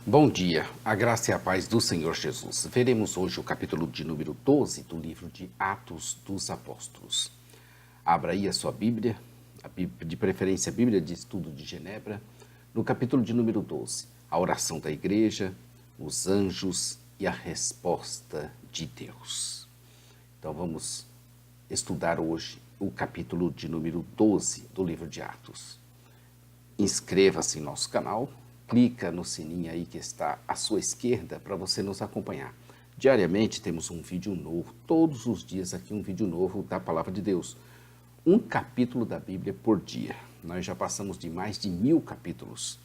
Bom dia, a graça e a paz do Senhor Jesus. Veremos hoje o capítulo de número 12 do livro de Atos dos Apóstolos. Abra aí a sua Bíblia, de preferência a Bíblia de Estudo de Genebra, no capítulo de número 12, a oração da igreja, os anjos e a resposta de Deus. Então vamos estudar hoje o capítulo de número 12 do livro de Atos. Inscreva-se em nosso canal. Clica no sininho aí que está à sua esquerda para você nos acompanhar. Diariamente temos um vídeo novo, todos os dias aqui um vídeo novo da Palavra de Deus. Um capítulo da Bíblia por dia. Nós já passamos de mais de 1000 capítulos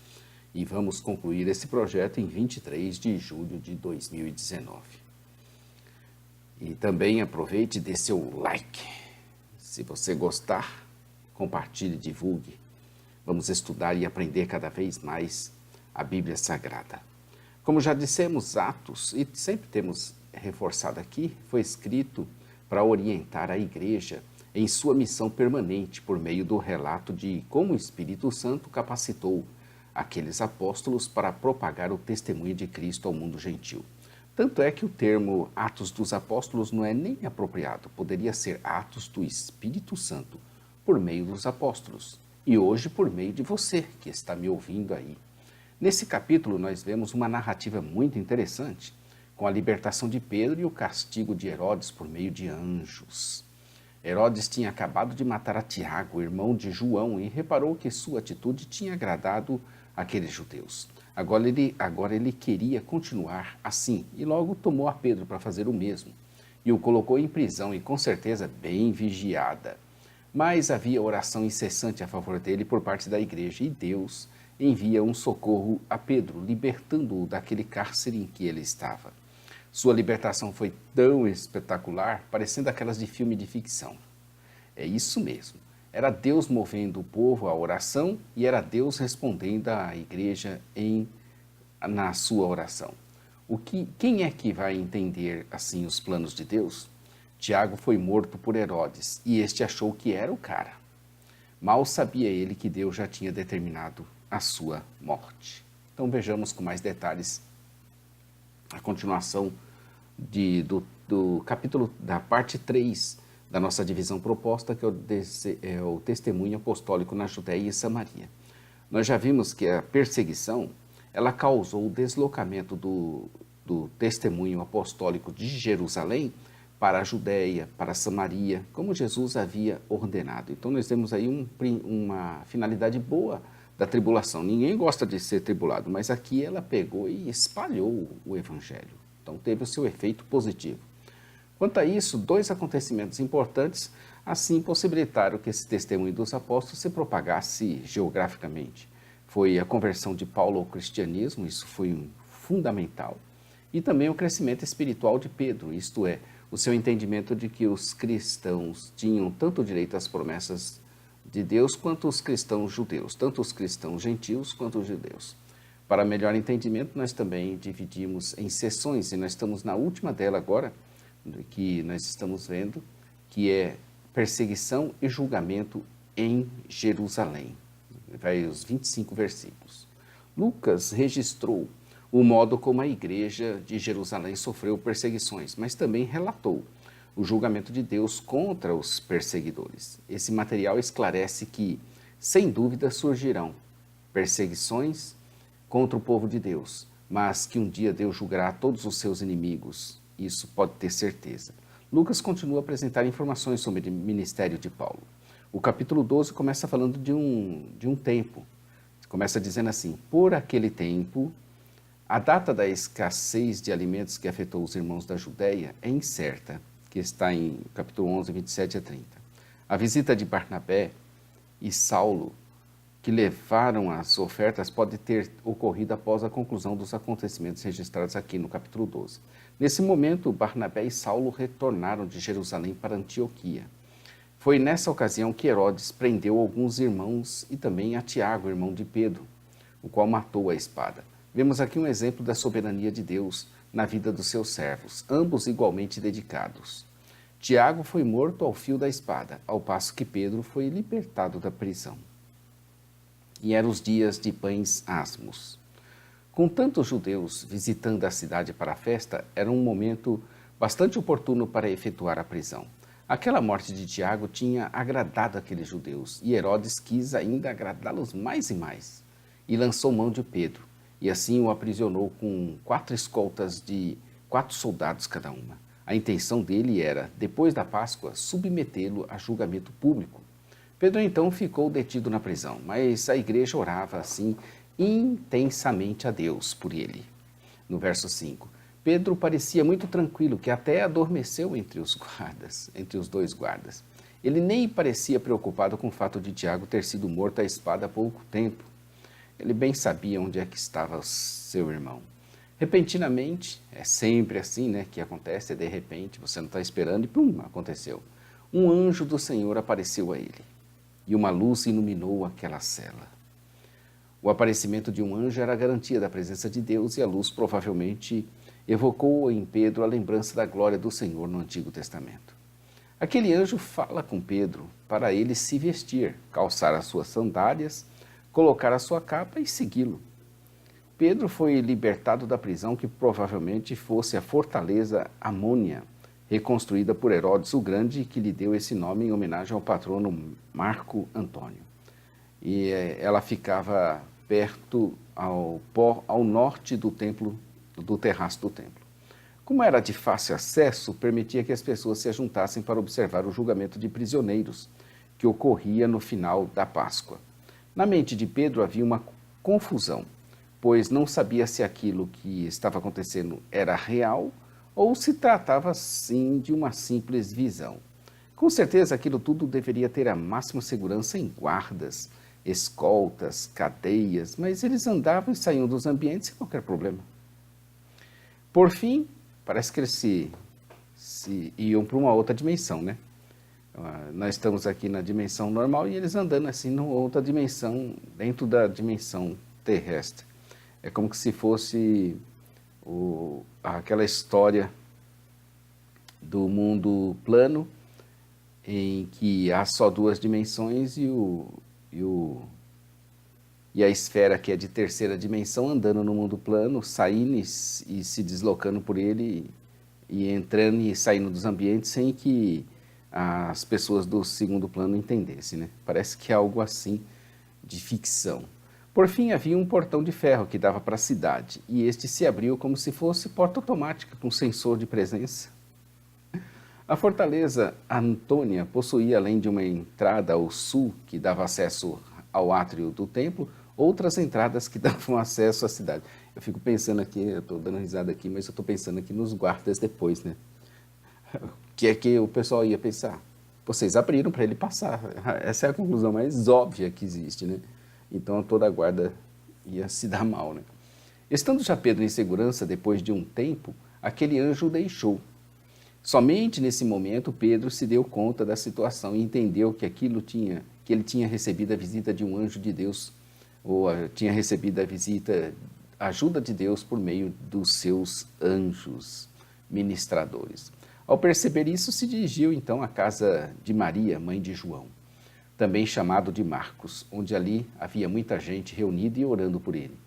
e vamos concluir esse projeto em 23 de julho de 2019. E também aproveite e dê seu like. Se você gostar, compartilhe e divulgue. Vamos estudar e aprender cada vez mais a Bíblia Sagrada. Como já dissemos, Atos, e sempre temos reforçado aqui, foi escrito para orientar a igreja em sua missão permanente por meio do relato de como o Espírito Santo capacitou aqueles apóstolos para propagar o testemunho de Cristo ao mundo gentil. Tanto é que o termo Atos dos Apóstolos não é nem apropriado, poderia ser Atos do Espírito Santo, por meio dos apóstolos, e hoje por meio de você que está me ouvindo aí. Nesse capítulo nós vemos uma narrativa muito interessante, com a libertação de Pedro e o castigo de Herodes por meio de anjos. Herodes tinha acabado de matar a Tiago, irmão de João, e reparou que sua atitude tinha agradado aqueles judeus. Agora ele queria continuar assim, e logo tomou a Pedro para fazer o mesmo, e o colocou em prisão e com certeza bem vigiada. Mas havia oração incessante a favor dele por parte da igreja, e Deus envia um socorro a Pedro, libertando-o daquele cárcere em que ele estava. Sua libertação foi tão espetacular, parecendo aquelas de filme de ficção. É isso mesmo. Era Deus movendo o povo à oração e era Deus respondendo à igreja na sua oração. Quem é que vai entender assim os planos de Deus? Tiago foi morto por Herodes e este achou que era o cara. Mal sabia ele que Deus já tinha determinado a sua morte. Então vejamos com mais detalhes a continuação do capítulo da parte 3 da nossa divisão proposta, que é o testemunho apostólico na Judéia e Samaria. Nós já vimos que a perseguição ela causou o deslocamento do testemunho apostólico de Jerusalém para a Judéia, para a Samaria, como Jesus havia ordenado. Então nós temos aí uma finalidade boa da tribulação. Ninguém gosta de ser tribulado, mas aqui ela pegou e espalhou o evangelho. Então teve o seu efeito positivo. Quanto a isso, 2 acontecimentos importantes assim possibilitaram que esse testemunho dos apóstolos se propagasse geograficamente. Foi a conversão de Paulo ao cristianismo, isso foi fundamental, e também o crescimento espiritual de Pedro, isto é, o seu entendimento de que os cristãos tinham tanto direito às promessas de Deus quanto os cristãos judeus, tanto os cristãos gentios quanto os judeus. Para melhor entendimento, nós também dividimos em sessões, e nós estamos na última dela agora, que nós estamos vendo, que é perseguição e julgamento em Jerusalém. Vai os 25 versículos. Lucas registrou o modo como a igreja de Jerusalém sofreu perseguições, mas também relatou o julgamento de Deus contra os perseguidores. Esse material esclarece que, sem dúvida, surgirão perseguições contra o povo de Deus, mas que um dia Deus julgará todos os seus inimigos. Isso pode ter certeza. Lucas continua a apresentar informações sobre o ministério de Paulo. O capítulo 12 começa falando de um tempo. Começa dizendo assim: por aquele tempo, a data da escassez de alimentos que afetou os irmãos da Judéia é incerta, que está em capítulo 11, 27 a 30. A visita de Barnabé e Saulo, que levaram as ofertas, pode ter ocorrido após a conclusão dos acontecimentos registrados aqui no capítulo 12. Nesse momento, Barnabé e Saulo retornaram de Jerusalém para Antioquia. Foi nessa ocasião que Herodes prendeu alguns irmãos e também a Tiago, irmão de Pedro, o qual matou à espada. Vemos aqui um exemplo da soberania de Deus na vida dos seus servos, ambos igualmente dedicados. Tiago foi morto ao fio da espada, ao passo que Pedro foi libertado da prisão. E eram os dias de pães asmos. Com tantos judeus visitando a cidade para a festa, era um momento bastante oportuno para efetuar a prisão. Aquela morte de Tiago tinha agradado aqueles judeus, e Herodes quis ainda agradá-los mais e mais, e lançou mão de Pedro, e assim o aprisionou com 4 escoltas de 4 soldados cada uma. A intenção dele era, depois da Páscoa, submetê-lo a julgamento público. Pedro então ficou detido na prisão, mas a igreja orava assim intensamente a Deus por ele. No verso 5, Pedro parecia muito tranquilo, que até adormeceu entre os 2 guardas. Ele nem parecia preocupado com o fato de Tiago ter sido morto à espada há pouco tempo. Ele bem sabia onde é que estava seu irmão. Repentinamente, é sempre assim, né, que acontece, de repente, você não está esperando e pum, aconteceu. Um anjo do Senhor apareceu a ele, e uma luz iluminou aquela cela. O aparecimento de um anjo era a garantia da presença de Deus, e a luz provavelmente evocou em Pedro a lembrança da glória do Senhor no Antigo Testamento. Aquele anjo fala com Pedro para ele se vestir, calçar as suas sandálias, colocar a sua capa e segui-lo. Pedro foi libertado da prisão que provavelmente fosse a fortaleza Amônia, reconstruída por Herodes o Grande, que lhe deu esse nome em homenagem ao patrono Marco Antônio. E ela ficava perto ao norte do templo, do terraço do templo. Como era de fácil acesso, permitia que as pessoas se ajuntassem para observar o julgamento de prisioneiros, que ocorria no final da Páscoa. Na mente de Pedro havia uma confusão, pois não sabia se aquilo que estava acontecendo era real ou se tratava, sim, de uma simples visão. Com certeza aquilo tudo deveria ter a máxima segurança em guardas, escoltas, cadeias, mas eles andavam e saíam dos ambientes sem qualquer problema. Por fim, parece que eles se iam para uma outra dimensão, né? Nós estamos aqui na dimensão normal e eles andando assim numa outra dimensão, dentro da dimensão terrestre. É como se fosse aquela história do mundo plano, em que há só 2 dimensões e a esfera, que é de terceira dimensão, andando no mundo plano, saindo e se deslocando por ele, e entrando e saindo dos ambientes sem que as pessoas do segundo plano entendessem, né? Parece que é algo assim de ficção. Por fim, havia um portão de ferro que dava para a cidade, e este se abriu como se fosse porta automática com sensor de presença. A fortaleza Antônia possuía, além de uma entrada ao sul que dava acesso ao átrio do templo, outras entradas que davam acesso à cidade. Eu fico pensando aqui, eu estou dando risada aqui, mas eu estou pensando aqui nos guardas depois, né? O que é que o pessoal ia pensar? Vocês abriram para ele passar. Essa é a conclusão mais óbvia que existe, né? Então toda a guarda ia se dar mal, né? Estando já Pedro em segurança, depois de um tempo, aquele anjo o deixou. Somente nesse momento Pedro se deu conta da situação e entendeu que ele tinha recebido a visita de um anjo de Deus, ou tinha recebido a ajuda de Deus por meio dos seus anjos ministradores. Ao perceber isso, se dirigiu então à casa de Maria, mãe de João, também chamado de Marcos, onde ali havia muita gente reunida e orando por ele.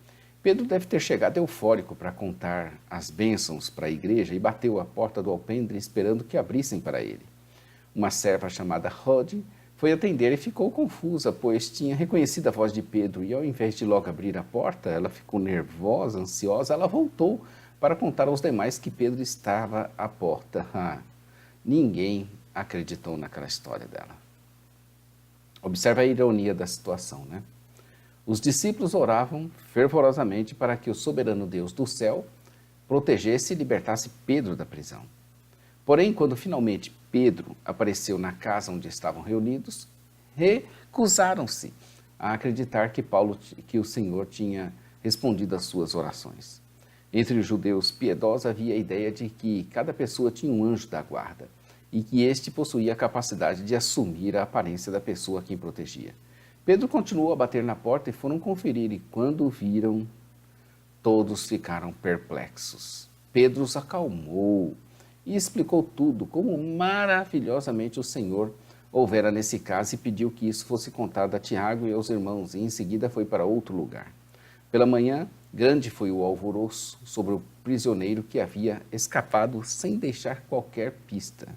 Pedro deve ter chegado eufórico para contar as bênçãos para a igreja e bateu à porta do alpendre esperando que abrissem para ele. Uma serva chamada Rode foi atender e ficou confusa, pois tinha reconhecido a voz de Pedro e, ao invés de logo abrir a porta, ela ficou nervosa, ansiosa. Ela voltou para contar aos demais que Pedro estava à porta. Ninguém acreditou naquela história dela. Observe a ironia da situação, né? Os discípulos oravam fervorosamente para que o soberano Deus do céu protegesse e libertasse Pedro da prisão. Porém, quando finalmente Pedro apareceu na casa onde estavam reunidos, recusaram-se a acreditar que o Senhor tinha respondido às suas orações. Entre os judeus piedosos havia a ideia de que cada pessoa tinha um anjo da guarda e que este possuía a capacidade de assumir a aparência da pessoa a quem protegia. Pedro continuou a bater na porta e foram conferir, e quando o viram, todos ficaram perplexos. Pedro os acalmou e explicou tudo, como maravilhosamente o Senhor houvera nesse caso, e pediu que isso fosse contado a Tiago e aos irmãos, e em seguida foi para outro lugar. Pela manhã, Grande foi o alvoroço sobre o prisioneiro que havia escapado sem deixar qualquer pista.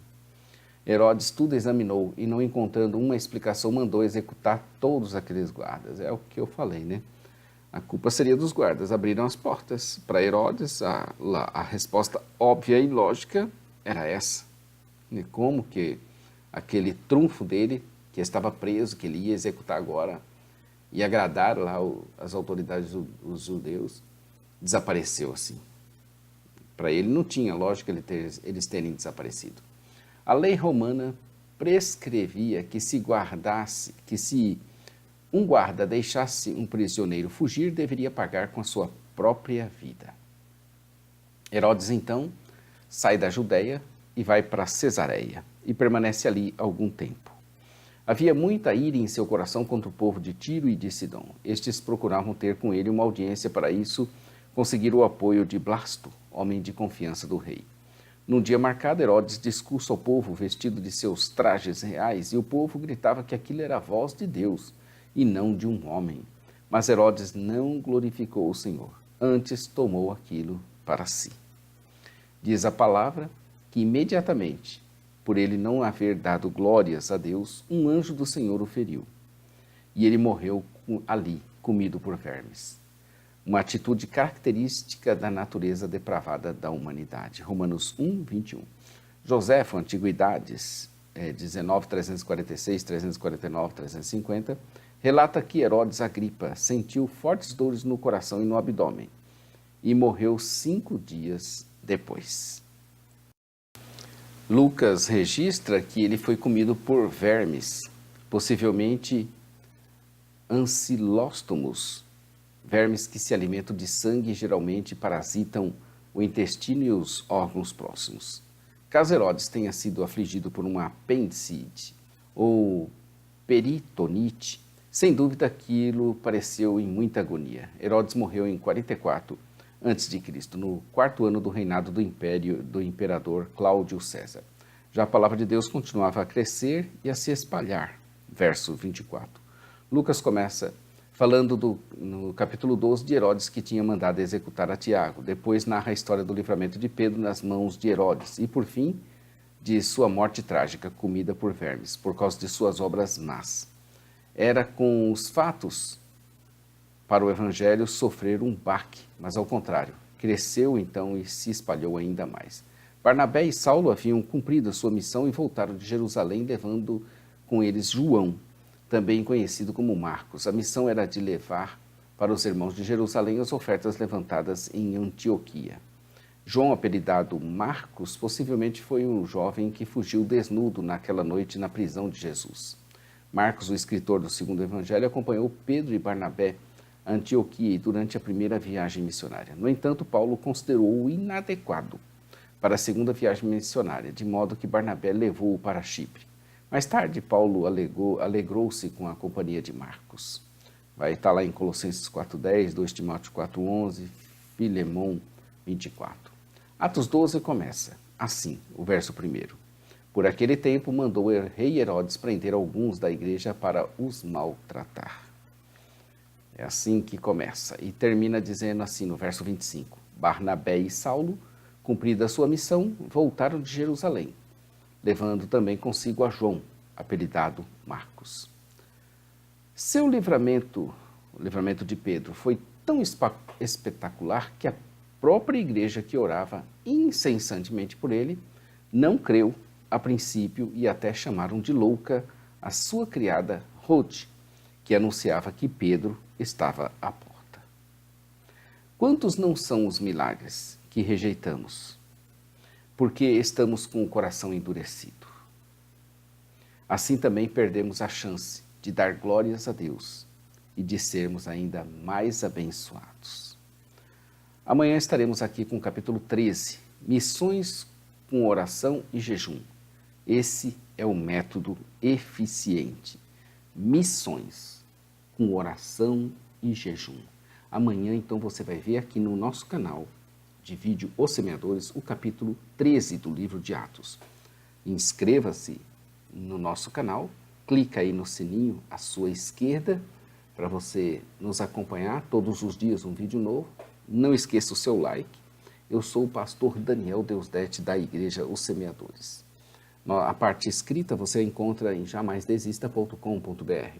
Herodes tudo examinou e, não encontrando uma explicação, mandou executar todos aqueles guardas. É o que eu falei, né? A culpa seria dos guardas. Abriram as portas. Para Herodes, a resposta óbvia e lógica era essa. E como que aquele trunfo dele, que estava preso, que ele ia executar agora, e agradar lá as autoridades dos judeus, desapareceu assim. Para ele não tinha lógica eles terem desaparecido. A lei romana prescrevia que se um guarda deixasse um prisioneiro fugir, deveria pagar com a sua própria vida. Herodes, então, sai da Judéia e vai para Cesareia e permanece ali algum tempo. Havia muita ira em seu coração contra o povo de Tiro e de Sidom. Estes procuravam ter com ele uma audiência. Para isso, conseguiram o apoio de Blasto, homem de confiança do rei. Num dia marcado, Herodes discursa ao povo vestido de seus trajes reais, e o povo gritava que aquilo era a voz de Deus e não de um homem. Mas Herodes não glorificou o Senhor, antes tomou aquilo para si. Diz a palavra que imediatamente, por ele não haver dado glórias a Deus, um anjo do Senhor o feriu. E ele morreu ali, comido por vermes. Uma atitude característica da natureza depravada da humanidade. Romanos 1, 21. Joséfo, Antiguidades, 19, 346, 349, 350, relata que Herodes Agripa sentiu fortes dores no coração e no abdômen e morreu 5 dias depois. Lucas registra que ele foi comido por vermes, possivelmente ancilóstomos, vermes que se alimentam de sangue e geralmente parasitam o intestino e os órgãos próximos. Caso Herodes tenha sido afligido por uma apendicite ou peritonite, sem dúvida aquilo pareceu em muita agonia. Herodes morreu em 44 a.C., no 4º ano do reinado do império do imperador Cláudio César. Já a palavra de Deus continuava a crescer e a se espalhar. Verso 24. Lucas começa falando no capítulo 12 de Herodes, que tinha mandado executar a Tiago. Depois narra a história do livramento de Pedro nas mãos de Herodes. E, por fim, de sua morte trágica, comida por vermes, por causa de suas obras más. Era com os fatos para o evangelho sofrer um baque, mas ao contrário, cresceu então e se espalhou ainda mais. Barnabé e Saulo haviam cumprido a sua missão e voltaram de Jerusalém, levando com eles João, também conhecido como Marcos. A missão era de levar para os irmãos de Jerusalém as ofertas levantadas em Antioquia. João, apelidado Marcos, possivelmente foi um jovem que fugiu desnudo naquela noite na prisão de Jesus. Marcos, o escritor do segundo evangelho, acompanhou Pedro e Barnabé a Antioquia durante a primeira viagem missionária. No entanto, Paulo considerou-o inadequado para a segunda viagem missionária, de modo que Barnabé levou-o para Chipre. Mais tarde, Paulo alegrou-se com a companhia de Marcos. Vai estar lá em Colossenses 4,10, 2 Timóteo 4,11, Filemão 24. Atos 12 começa assim, o verso 1. Por aquele tempo mandou o rei Herodes prender alguns da igreja para os maltratar. É assim que começa e termina dizendo assim no verso 25. Barnabé e Saulo, cumprida a sua missão, voltaram de Jerusalém, levando também consigo a João, apelidado Marcos. Seu livramento, o livramento de Pedro, foi tão espetacular que a própria igreja que orava incessantemente por ele não creu a princípio e até chamaram de louca a sua criada Rode, que anunciava que Pedro estava à porta. Quantos não são os milagres que rejeitamos, porque estamos com o coração endurecido? Assim também perdemos a chance de dar glórias a Deus e de sermos ainda mais abençoados. Amanhã estaremos aqui com o capítulo 13, Missões com oração e jejum. Esse é o método eficiente. Missões com oração e jejum. Amanhã, então, você vai ver aqui no nosso canal de vídeo Os Semeadores, o capítulo 13 do livro de Atos. Inscreva-se no nosso canal, clica aí no sininho à sua esquerda para você nos acompanhar todos os dias um vídeo novo. Não esqueça o seu like. Eu sou o pastor Daniel Deusdete, da Igreja Os Semeadores. A parte escrita você encontra em jamaisdesista.com.br.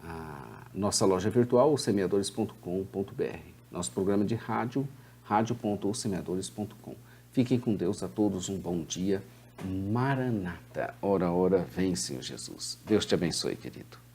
A nossa loja virtual, ossemeadores.com.br. Nosso programa de rádio, radio.ossemeadores.com. Fiquem com Deus, a todos um bom dia. Maranata, ora, ora, vem, Senhor Jesus. Deus te abençoe, querido.